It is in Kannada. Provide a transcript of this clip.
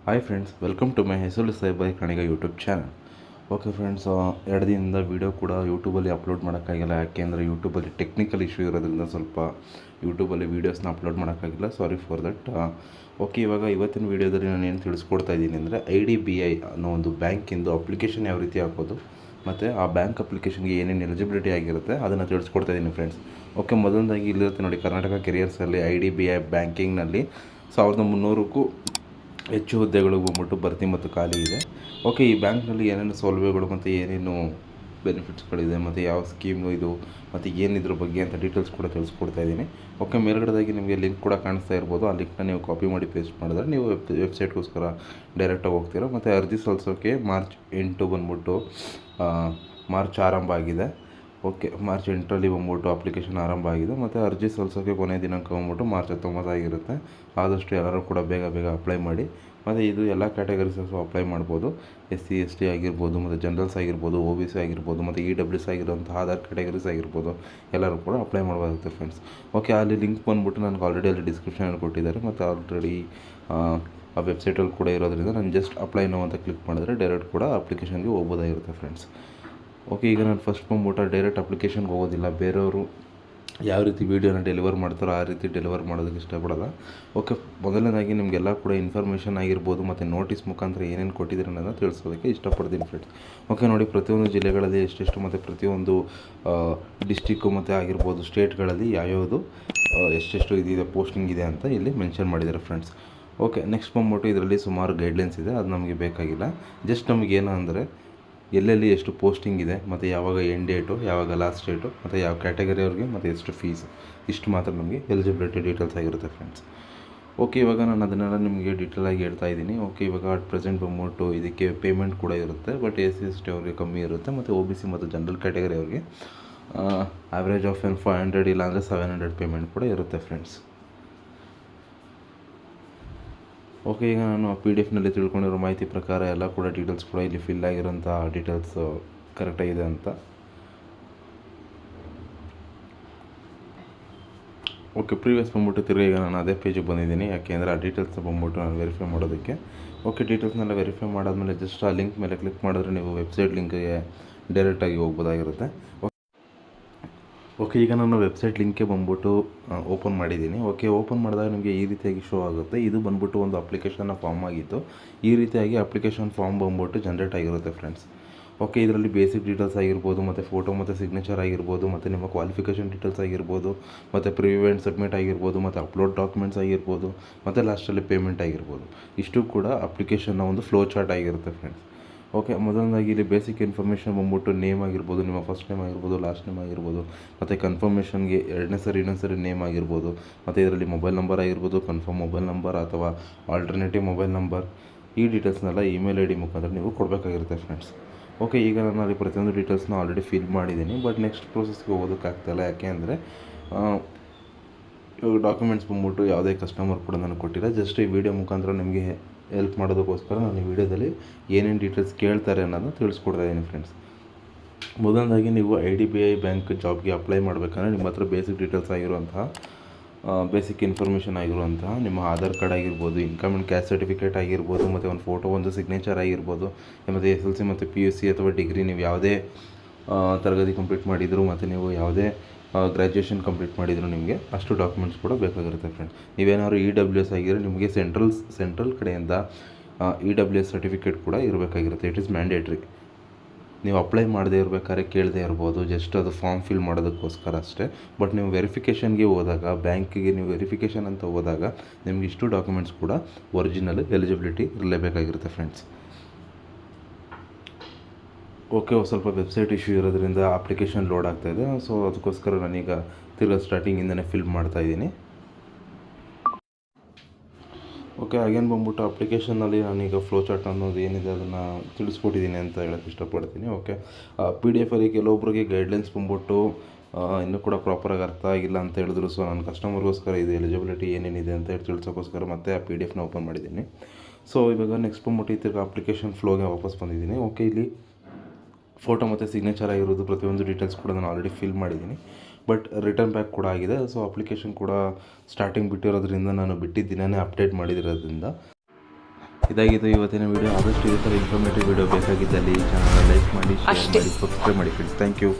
Hi friends, welcome to my ಹೆಸರು ಸಾಹೇಬಾಯಿ ಕಣಿಗ ಯೂಟ್ಯೂಬ್ ಚಾನಲ್. ಓಕೆ ಫ್ರೆಂಡ್ಸ್, 2 ದಿನದಿಂದ ವೀಡಿಯೋ ಕೂಡ ಯೂಟ್ಯೂಬಲ್ಲಿ ಅಪ್ಲೋಡ್ ಮಾಡೋಕ್ಕಾಗಿಲ್ಲ. ಯಾಕೆಂದರೆ ಯೂಟ್ಯೂಬಲ್ಲಿ ಟೆಕ್ನಿಕಲ್ ಇಶ್ಯೂ ಇರೋದ್ರಿಂದ ಸ್ವಲ್ಪ ಯೂಟ್ಯೂಬಲ್ಲಿ ವೀಡಿಯೋಸ್ನ ಅಪ್ಲೋಡ್ ಮಾಡೋಕ್ಕಾಗಿಲ್ಲ. Sorry for that. ಓಕೆ, ಇವಾಗ ಇವತ್ತಿನ ವೀಡಿಯೋದಲ್ಲಿ ನಾನು ಏನು ತಿಳಿಸ್ಕೊಡ್ತಾ ಇದ್ದೀನಿ ಅಂದರೆ IDBI ಅನ್ನೋ ಒಂದು ಬ್ಯಾಂಕಿಂದು ಅಪ್ಲಿಕೇಶನ್ ಯಾವ ರೀತಿ ಹಾಕೋದು ಮತ್ತು ಆ ಬ್ಯಾಂಕ್ ಅಪ್ಲಿಕೇಶನ್ಗೆ ಏನೇನು ಎಲಿಜಿಬಿಲಿಟಿ ಆಗಿರುತ್ತೆ ಅದನ್ನು ತಿಳಿಸ್ಕೊಡ್ತಾ ಇದ್ದೀನಿ ಫ್ರೆಂಡ್ಸ್. ಓಕೆ, ಮೊದಲನೇದಾಗಿ ಇಲ್ಲಿರುತ್ತೆ ನೋಡಿ, ಕರ್ನಾಟಕ ಕೆರಿಯರ್ಸಲ್ಲಿ IDBI ಬ್ಯಾಂಕಿಂಗ್ನಲ್ಲಿ 1300ಕ್ಕೂ ಹೆಚ್ಚು ಹುದ್ದೆಗಳು ಬಂದ್ಬಿಟ್ಟು ಭರ್ತಿ ಮತ್ತು ಖಾಲಿ ಇದೆ. ಓಕೆ, ಈ ಬ್ಯಾಂಕ್ನಲ್ಲಿ ಏನೇನು ಸೌಲಭ್ಯಗಳು ಮತ್ತು ಏನೇನು ಬೆನಿಫಿಟ್ಸ್ಗಳಿದೆ ಮತ್ತು ಯಾವ ಸ್ಕೀಮು ಇದು ಮತ್ತು ಏನಿದ್ರ ಬಗ್ಗೆ ಅಂತ ಡೀಟೇಲ್ಸ್ ಕೂಡ ತಿಳಿಸ್ಕೊಡ್ತಾ ಇದ್ದೀನಿ. ಓಕೆ, ಮೇಲ್ಗಡೆದಾಗಿ ನಿಮಗೆ ಲಿಂಕ್ ಕೂಡ ಕಾಣಿಸ್ತಾ ಇರ್ಬೋದು. ಆ ಲಿಂಕ್ನ ನೀವು ಕಾಪಿ ಮಾಡಿ ಪೇಸ್ಟ್ ಮಾಡಿದ್ರೆ ನೀವು ವೆಬ್ಸೈಟ್ಗೋಸ್ಕರ ಡೈರೆಕ್ಟಾಗಿ ಹೋಗ್ತೀರಾ. ಮತ್ತು ಅರ್ಜಿ ಸಲ್ಲಿಸೋಕ್ಕೆ ಮಾರ್ಚ್ 8 ಬಂದ್ಬಿಟ್ಟು ಮಾರ್ಚ್ ಆರಂಭ ಆಗಿದೆ. ಓಕೆ, ಮಾರ್ಚ್ 8ರಲ್ಲಿ ಬಂದ್ಬಿಟ್ಟು ಅಪ್ಲಿಕೇಶನ್ ಆರಂಭ ಆಗಿದೆ. ಮತ್ತು ಅರ್ಜಿ ಸಲ್ಲಿಸೋಕ್ಕೆ ಕೊನೆಯ ದಿನಾಂಕ ಬಂದ್ಬಿಟ್ಟು ಮಾರ್ಚ್ 19 ಆಗಿರುತ್ತೆ. ಆದಷ್ಟು ಎಲ್ಲರೂ ಕೂಡ ಬೇಗ ಅಪ್ಲೈ ಮಾಡಿ. ಮತ್ತು ಇದು ಎಲ್ಲ ಕ್ಯಾಟಗರೀಸು ಅಪ್ಲೈ ಮಾಡ್ಬೋದು. SC ST ಆಗಿರ್ಬೋದು, ಮತ್ತು ಜನರಲ್ಸ್ ಆಗಿರ್ಬೋದು, OBC ಆಗಿರ್ಬೋದು, ಮತ್ತು EWS ಆಗಿರೋಂಥ ಅದರ್ ಕ್ಯಾಟಗರೀಸ್ ಆಗಿರ್ಬೋದು, ಎಲ್ಲರೂ ಕೂಡ ಅಪ್ಲೈ ಮಾಡ್ಬೋದಾಗುತ್ತೆ ಫ್ರೆಂಡ್ಸ್. ಓಕೆ, ಅಲ್ಲಿ ಲಿಂಕ್ ಬಂದ್ಬಿಟ್ಟು ನನಗೆ ಆಲ್ರೆಡಿ ಅಲ್ಲಿ ಡಿಸ್ಕ್ರಿಪ್ಷನಲ್ಲಿ ಕೊಟ್ಟಿದ್ದಾರೆ. ಮತ್ತು ಆಲ್ರೆಡಿ ಆ ವೆಬ್ಸೈಟಲ್ಲಿ ಕೂಡ ಇರೋದ್ರಿಂದ ನಾನು ಜಸ್ಟ್ ಅಪ್ಲೈ ನೋ ಅಂತ ಕ್ಲಿಕ್ ಮಾಡಿದ್ರೆ ಡೈರೆಕ್ಟ್ ಕೂಡ ಅಪ್ಲಿಕೇಶನ್ಗೆ ಹೋಗ್ಬೋದಾಗಿರುತ್ತೆ ಫ್ರೆಂಡ್ಸ್. ಓಕೆ, ಈಗ ನಾನು ಫಸ್ಟ್ ಬಂದ್ಬಿಟ್ಟು ಡೈರೆಕ್ಟ್ ಅಪ್ಲಿಕೇಶನ್ಗೆ ಹೋಗೋದಿಲ್ಲ. ಬೇರೆಯವರು ಯಾವ ರೀತಿ ವೀಡಿಯೋನ ಡೆಲಿವರ್ ಮಾಡ್ತಾರೋ ಆ ರೀತಿ ಡೆಲಿವರ್ ಮಾಡೋದಕ್ಕೆ ಇಷ್ಟಪಡೋಲ್ಲ. ಓಕೆ, ಮೊದಲನೇದಾಗಿ ನಿಮಗೆಲ್ಲ ಕೂಡ ಇನ್ಫಾರ್ಮೇಷನ್ ಆಗಿರ್ಬೋದು ಮತ್ತು ನೋಟಿಸ್ ಮುಖಾಂತರ ಏನೇನು ಕೊಟ್ಟಿದ್ದೀರ ಅನ್ನೋದನ್ನು ತಿಳಿಸೋದಕ್ಕೆ ಇಷ್ಟಪಡ್ತೀನಿ ಫ್ರೆಂಡ್ಸ್. ಓಕೆ, ನೋಡಿ, ಪ್ರತಿಯೊಂದು ಜಿಲ್ಲೆಗಳಲ್ಲಿ ಎಷ್ಟೆಷ್ಟು ಮತ್ತು ಪ್ರತಿಯೊಂದು ಡಿಸ್ಟಿಕ್ಕು ಮತ್ತು ಆಗಿರ್ಬೋದು ಸ್ಟೇಟ್ಗಳಲ್ಲಿ ಯಾವ್ಯಾವುದು ಎಷ್ಟೆಷ್ಟು ಇದಿದೆ ಪೋಸ್ಟಿಂಗ್ ಇದೆ ಅಂತ ಇಲ್ಲಿ ಮೆನ್ಷನ್ ಮಾಡಿದ್ದಾರೆ ಫ್ರೆಂಡ್ಸ್. ಓಕೆ, ನೆಕ್ಸ್ಟ್ ಬಂದ್ಬಿಟ್ಟು ಇದರಲ್ಲಿ ಸುಮಾರು ಗೈಡ್ಲೈನ್ಸ್ ಇದೆ. ಅದು ನಮಗೆ ಬೇಕಾಗಿಲ್ಲ. ಜಸ್ಟ್ ನಮಗೇನು ಅಂದರೆ ಎಲ್ಲೆಲ್ಲಿ ಎಷ್ಟು ಪೋಸ್ಟಿಂಗ್ ಇದೆ ಮತ್ತು ಯಾವಾಗ ಎಂಡ್ ಡೇಟು, ಯಾವಾಗ ಲಾಸ್ಟ್ ಡೇಟು, ಮತ್ತು ಯಾವ ಕ್ಯಾಟಗರಿಯವ್ರಿಗೆ ಮತ್ತು ಎಷ್ಟು ಫೀಸು, ಇಷ್ಟು ಮಾತ್ರ ನಮಗೆ ಎಲಿಜಿಬಿಲಿಟಿ ಡೀಟೇಲ್ಸ್ ಆಗಿರುತ್ತೆ ಫ್ರೆಂಡ್ಸ್. ಓಕೆ, ಇವಾಗ ನಾನು ಅದನ್ನೆಲ್ಲ ನಿಮಗೆ ಡೀಟೇಲಾಗಿ ಹೇಳ್ತಾ ಇದ್ದೀನಿ. ಓಕೆ, ಇವಾಗ ಅಟ್ ಪ್ರೆಸೆಂಟ್ ಬಂದ್ಬಿಟ್ಟು ಇದಕ್ಕೆ ಪೇಮೆಂಟ್ ಕೂಡ ಇರುತ್ತೆ. ಬಟ್ SC ST ಅವ್ರಿಗೆ ಕಮ್ಮಿ ಇರುತ್ತೆ. ಮತ್ತು OBC ಮತ್ತು ಜನರಲ್ ಕ್ಯಾಟಗರಿ ಅವ್ರಿಗೆ ಆವ್ರೇಜ್ ಆಫ್ 500 ಇಲ್ಲಾಂದರೆ 700 ಪೇಮೆಂಟ್ ಕೂಡ ಇರುತ್ತೆ ಫ್ರೆಂಡ್ಸ್. ಓಕೆ, ಈಗ ನಾನು PDF ತಿಳ್ಕೊಂಡಿರೋ ಮಾಹಿತಿ ಪ್ರಕಾರ ಎಲ್ಲ ಕೂಡ ಡೀಟೇಲ್ಸ್ ಕೂಡ ಇಲ್ಲಿ ಫಿಲ್ ಆಗಿರೋಂಥ ಡೀಟೇಲ್ಸ್ ಕರೆಕ್ಟಾಗಿದೆ ಅಂತ. ಓಕೆ, ಪ್ರೀವಿಯಸ್ ಬಂದ್ಬಿಟ್ಟು ತಿರ್ಗಿ ಈಗ ನಾನು ಅದೇ ಪೇಜಿಗೆ ಬಂದಿದ್ದೀನಿ. ಯಾಕೆಂದರೆ ಆ ಡೀಟೇಲ್ಸ್ ಬಂದ್ಬಿಟ್ಟು ನಾನು ವೆರಿಫೈ ಮಾಡೋದಕ್ಕೆ. ಓಕೆ, ಡೀಟೇಲ್ಸ್ನೆಲ್ಲ ವೆರಿಫೈ ಮಾಡಾದಮೇಲೆ ಜಸ್ಟ್ ಆ ಲಿಂಕ್ ಮೇಲೆ ಕ್ಲಿಕ್ ಮಾಡಿದ್ರೆ ನೀವು ವೆಬ್ಸೈಟ್ ಲಿಂಕ್ಗೆ ಡೈರೆಕ್ಟಾಗಿ ಹೋಗ್ಬೋದಾಗಿರುತ್ತೆ. ಓಕೆ, ಈಗ ನಾನು ವೆಬ್ಸೈಟ್ ಲಿಂಕ್ಗೆ ಬಂದ್ಬಿಟ್ಟು ಓಪನ್ ಮಾಡಿದ್ದೀನಿ. ಓಕೆ, ಓಪನ್ ಮಾಡಿದಾಗ ನಿಮಗೆ ಈ ರೀತಿಯಾಗಿ ಶೋ ಆಗುತ್ತೆ. ಇದು ಬಂದ್ಬಿಟ್ಟು ಒಂದು ಅಪ್ಲಿಕೇಶನ್ನ ಫಾರ್ಮ್ ಆಗಿತ್ತು. ಈ ರೀತಿಯಾಗಿ ಅಪ್ಲಿಕೇಶನ್ ಫಾರ್ಮ್ ಬಂದ್ಬಿಟ್ಟು ಜನ್ರೇಟ್ ಆಗಿರುತ್ತೆ ಫ್ರೆಂಡ್ಸ್. ಓಕೆ, ಇದರಲ್ಲಿ ಬೇಸಿಕ್ ಡೀಟೇಲ್ಸ್ ಆಗಿರ್ಬೋದು, ಮತ್ತು ಫೋಟೋ ಮತ್ತು ಸಿಗ್ನೇಚರ್ ಆಗಿರ್ಬೋದು, ಮತ್ತು ನಿಮ್ಮ ಕ್ವಾಲಿಫಿಕೇಷನ್ ಡೀಟೇಲ್ಸ್ ಆಗಿರ್ಬೋದು, ಮತ್ತು ಪ್ರಿವ್ಯೂ ಆ್ಯಂಡ್ ಸಬ್ಮಿಟ್ ಆಗಿರ್ಬೋದು, ಮತ್ತು ಅಪ್ಲೋಡ್ ಡಾಕ್ಯುಮೆಂಟ್ಸ್ ಆಗಿರ್ಬೋದು, ಮತ್ತು ಲಾಸ್ಟಲ್ಲಿ ಪೇಮೆಂಟ್ ಆಗಿರ್ಬೋದು. ಇಷ್ಟು ಕೂಡ ಅಪ್ಲಿಕೇಶನ್ನ ಒಂದು ಫ್ಲೋ ಚಾರ್ಟ್ ಆಗಿರುತ್ತೆ ಫ್ರೆಂಡ್ಸ್. ಓಕೆ, ಮೊದಲನೇದಾಗಿ ಇಲ್ಲಿ ಬೇಸಿಕ್ ಇನ್ಫಾರ್ಮೇಷನ್ ಬಂದ್ಬಿಟ್ಟು ನೇಮ್ ಆಗಿರ್ಬೋದು, ನಿಮ್ಮ ಫಸ್ಟ್ ನೇಮ್ ಆಗಿರ್ಬೋದು, ಲಾಸ್ಟ್ ನೇಮ್ ಆಗಿರ್ಬೋದು, ಮತ್ತು ಕನ್ಫರ್ಮೇಷನ್ಗೆ ಇನ್ನೊಂದು ಸರಿ ನೇಮ್ ಆಗಿರ್ಬೋದು, ಮತ್ತು ಇದರಲ್ಲಿ ಮೊಬೈಲ್ ನಂಬರ್ ಆಗಿರ್ಬೋದು, ಕನ್ಫರ್ಮ್ ಮೊಬೈಲ್ ನಂಬರ್ ಅಥವಾ ಆಲ್ಟರ್ನೇಟಿವ್ ಮೊಬೈಲ್ ನಂಬರ್, ಈ ಡೀಟೇಲ್ಸ್ನೆಲ್ಲ ಇಮೇಲ್ ID ಮುಖಾಂತರ ನೀವು ಕೊಡಬೇಕಾಗಿರುತ್ತೆ ಫ್ರೆಂಡ್ಸ್. ಓಕೆ, ಈಗ ನಾನು ಅಲ್ಲಿ ಪ್ರತಿಯೊಂದು ಡೀಟೇಲ್ಸ್ನ ಆಲ್ರೆಡಿ ಫಿಲ್ ಮಾಡಿದ್ದೀನಿ. ಬಟ್ ನೆಕ್ಸ್ಟ್ ಪ್ರೋಸೆಸ್ಗೆ ಹೋಗೋದಕ್ಕಾಗ್ತಾಯಿಲ್ಲ. ಯಾಕೆ ಅಂದರೆ ಇವಾಗ ಡಾಕ್ಯುಮೆಂಟ್ಸ್ ಬಂದ್ಬಿಟ್ಟು ಯಾವುದೇ ಕಸ್ಟಮರ್ ಕೂಡ ನನಗೆ ಕೊಟ್ಟಿಲ್ಲ. ಜಸ್ಟ್ ಈ ವಿಡಿಯೋ ಮುಖಾಂತರ ನಿಮಗೆ ಹೆಲ್ಪ್ ಮಾಡೋದಕ್ಕೋಸ್ಕರ ನಾನು ಈ ವಿಡಿಯೋದಲ್ಲಿ ಏನೇನು ಡೀಟೇಲ್ಸ್ ಕೇಳ್ತಾರೆ ಅನ್ನೋದನ್ನ ತಿಳಿಸ್ಕೊಡ್ತಾ ಇದ್ದೀನಿ ಫ್ರೆಂಡ್ಸ್. ಮೊದಲನೇದಾಗಿ ನೀವು IDBI ಬ್ಯಾಂಕ್ ಜಾಬ್ಗೆ ಅಪ್ಲೈ ಮಾಡಬೇಕಂದ್ರೆ ನಿಮ್ಮ ಹತ್ರ ಬೇಸಿಕ್ ಡೀಟೇಲ್ಸ್ ಆಗಿರುವಂತಹ ಬೇಸಿಕ್ ಇನ್ಫಾರ್ಮೇಷನ್ ಆಗಿರುವಂತಹ ನಿಮ್ಮ ಆಧಾರ್ ಕಾರ್ಡ್ ಆಗಿರ್ಬೋದು, ಇನ್ಕಮ್ ಆ್ಯಂಡ್ ಕ್ಯಾಸ್ಟ್ ಸರ್ಟಿಫಿಕೇಟ್ ಆಗಿರ್ಬೋದು, ಮತ್ತು ಒಂದು ಫೋಟೋ, ಒಂದು ಸಿಗ್ನೇಚರ್ ಆಗಿರ್ಬೋದು, ಮತ್ತು SLC ಮತ್ತು PUC ಅಥವಾ ಡಿಗ್ರಿ ನೀವು ಯಾವುದೇ ತರಗತಿ ಕಂಪ್ಲೀಟ್ ಮಾಡಿದ್ರು, ಮತ್ತು ನೀವು ಯಾವುದೇ ಗ್ರ್ಯಾಜುಯೇಷನ್ ಕಂಪ್ಲೀಟ್ ಮಾಡಿದ್ರು ನಿಮಗೆ ಅಷ್ಟು ಡಾಕ್ಯುಮೆಂಟ್ಸ್ ಕೂಡ ಬೇಕಾಗಿರುತ್ತೆ ಫ್ರೆಂಡ್ಸ್. ನೀವೇನಾದ್ರು EWS ಆಗಿದ್ರೆ ನಿಮಗೆ ಸೆಂಟ್ರಲ್ ಕಡೆಯಿಂದ EWS ಸರ್ಟಿಫಿಕೇಟ್ ಕೂಡ ಇರಬೇಕಾಗಿರುತ್ತೆ. It is mandatory. ನೀವು ಅಪ್ಲೈ ಮಾಡದೇ ಇರಬೇಕಾದ್ರೆ ಕೇಳದೇ ಇರ್ಬೋದು, ಜಸ್ಟ್ ಅದು ಫಾರ್ಮ್ ಫಿಲ್ ಮಾಡೋದಕ್ಕೋಸ್ಕರ ಅಷ್ಟೇ. ಬಟ್ ನೀವು ವೆರಿಫಿಕೇಷನ್ಗೆ ಹೋದಾಗ, ಬ್ಯಾಂಕಿಗೆ ನೀವು ವೆರಿಫಿಕೇಷನ್ ಅಂತ ಹೋದಾಗ ನಿಮ್ಗೆ ಇಷ್ಟು ಡಾಕ್ಯುಮೆಂಟ್ಸ್ ಕೂಡ ಒರಿಜಿನಲ್ ಎಲಿಜಿಬಿಲಿಟಿ ಇರಲೇಬೇಕಾಗಿರುತ್ತೆ ಫ್ರೆಂಡ್ಸ್. ಓಕೆ, ಸ್ವಲ್ಪ ವೆಬ್ಸೈಟ್ ಇಶ್ಯೂ ಇರೋದ್ರಿಂದ ಅಪ್ಲಿಕೇಶನ್ ಲೋಡ್ ಆಗ್ತಾಯಿದೆ. ಸೊ ಅದಕ್ಕೋಸ್ಕರ ನಾನೀಗ ತಿರ್ಗಾ ಸ್ಟಾರ್ಟಿಂಗಿಂದನೇ ಫಿಲ್ ಮಾಡ್ತಾಯಿದ್ದೀನಿ. ಓಕೆ, ಅಗೇನ್ ಬಂದ್ಬಿಟ್ಟು ಅಪ್ಲಿಕೇಶನ್ನಲ್ಲಿ ನಾನೀಗ ಫ್ಲೋ ಚಾರ್ಟ್ ಅನ್ನೋದು ಏನಿದೆ ಅದನ್ನು ತಿಳಿಸ್ಕೊಟ್ಟಿದ್ದೀನಿ ಅಂತ ಹೇಳೋಕ್ಕೆ ಇಷ್ಟಪಡ್ತೀನಿ. ಓಕೆ, PDF ಕೆಲವೊಬ್ಬರಿಗೆ ಗೈಡ್ಲೈನ್ಸ್ ಬಂದ್ಬಿಟ್ಟು ಇನ್ನೂ ಕೂಡ ಪ್ರಾಪರಾಗಿ ಅರ್ಥ ಆಗಿಲ್ಲ ಅಂತ ಹೇಳಿದ್ರು. ಸೊ ನಾನು ಕಸ್ಟಮರ್ಗೋಸ್ಕರ ಇದು ಎಲಿಜಿಬಿಲಿಟಿ ಏನೇನಿದೆ ಅಂತ ಹೇಳಿ ತಿಳಿಸೋಕ್ಕೋಸ್ಕರ ಮತ್ತೆ ಆ PDF ಓಪನ್ ಮಾಡಿದ್ದೀನಿ. ಸೊ ಇವಾಗ ನೆಕ್ಸ್ಟ್ ಬಂದ್ಬಿಟ್ಟು ತಿರ್ಗಾ ಅಪ್ಲಿಕೇಶನ್ ಫ್ಲೋಗೆ ವಾಪಸ್ ಬಂದಿದ್ದೀನಿ. ಓಕೆ, ಇಲ್ಲಿ ಫೋಟೋ ಮತ್ತು ಸಿಗ್ನೇಚರ್ ಆಗಿರೋದು ಪ್ರತಿಯೊಂದು ಡೀಟೇಲ್ಸ್ ಕೂಡ ನಾನು ಆಲ್ರೆಡಿ ಫಿಲ್ ಮಾಡಿದ್ದೀನಿ. ಬಟ್ ರಿಟರ್ನ್ ಬ್ಯಾಕ್ ಕೂಡ ಆಗಿದೆ. ಸೊ ಅಪ್ಲಿಕೇಶನ್ ಕೂಡ ಸ್ಟಾರ್ಟಿಂಗ್ ಬಿಟ್ಟಿರೋದ್ರಿಂದ ನಾನು ಬಿಟ್ಟಿದ್ದ ದಿನವೇ ಅಪ್ಡೇಟ್ ಮಾಡಿದಿರೋದ್ರಿಂದ ಇದಾಗಿತ್ತು ಇವತ್ತಿನ ವೀಡಿಯೋ. ಆದಷ್ಟು ಈ ಥರ ಇನ್ಫಾರ್ಮೇಟಿವ್ ವೀಡಿಯೋ ಬೇಕಾಗಿದ್ದಲ್ಲಿ ಈ ಚಾನಲ್ ಲೈಕ್ ಮಾಡಿ, ಶೇರ್ ಮಾಡಿ, ಸಬ್ಸ್ಕ್ರೈಬ್ ಮಾಡಿ ಫ್ರೆಂಡ್ಸ್. Thank you.